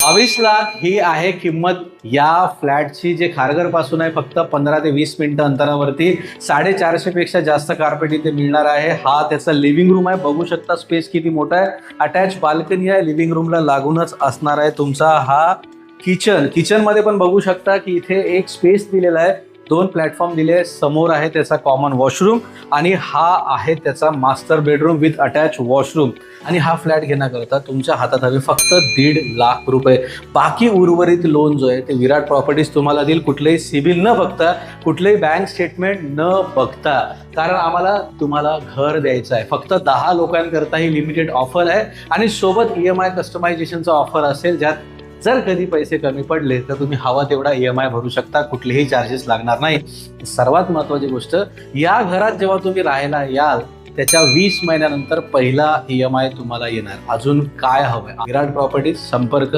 22 लाख ही आहे किंमत या फ्लॅटची, जे खारघर पासून आहे फक्त 15 ते 20 मिनिटं अंतरावरती. 450 पेक्षा जास्त कार्पेट इथे मिळणार आहे. हा त्याचा लिव्हिंग रूम आहे, बघू शकता स्पेस किती मोठा आहे. अटॅच बाल्कनी आहे, लिव्हिंग रूमला लागूनच असणार आहे तुमचा हा किचन मध्ये पण बघू शकता की इथे एक स्पेस दिलेला आहे, 2 प्लॅटफॉर्म दिले आहे. समोर आहे त्याचा कॉमन वॉशरूम आणि हा आहे त्याचा master bedroom with attach washroom. आणि हा फ्लॅट घेण्याकरता तुमच्या हातात हवे फक्त 1.5 लाख रुपये. बाकी उर्वरित लोन जो आहे ते विराट प्रॉपर्टीज तुम्हाला देईल, कुठलेही सिबिल न बघता, कुठलेही बँक स्टेटमेंट न बघता. कारण आम्हाला तुम्हाला घर द्यायचं आहे. फक्त 10 लोकांकरता ही लिमिटेड ऑफर आहे आणि सोबत EMI कस्टमायझेशनचा ऑफर असेल, ज्यात जर कधी पैसे कमी पडले तर तुम्ही हवा तेवढा EMI भरू शकता, कुठलेही चार्जेस लागणार नाही. सर्वात महत्त्वाची गोष्ट, या घरात जेव्हा तुम्ही राहायला याल त्याच्या 20 महिन्यानंतर पहिला EMI तुम्हाला येणार. अजून काय हवंय? विराट प्रॉपर्टीज, संपर्क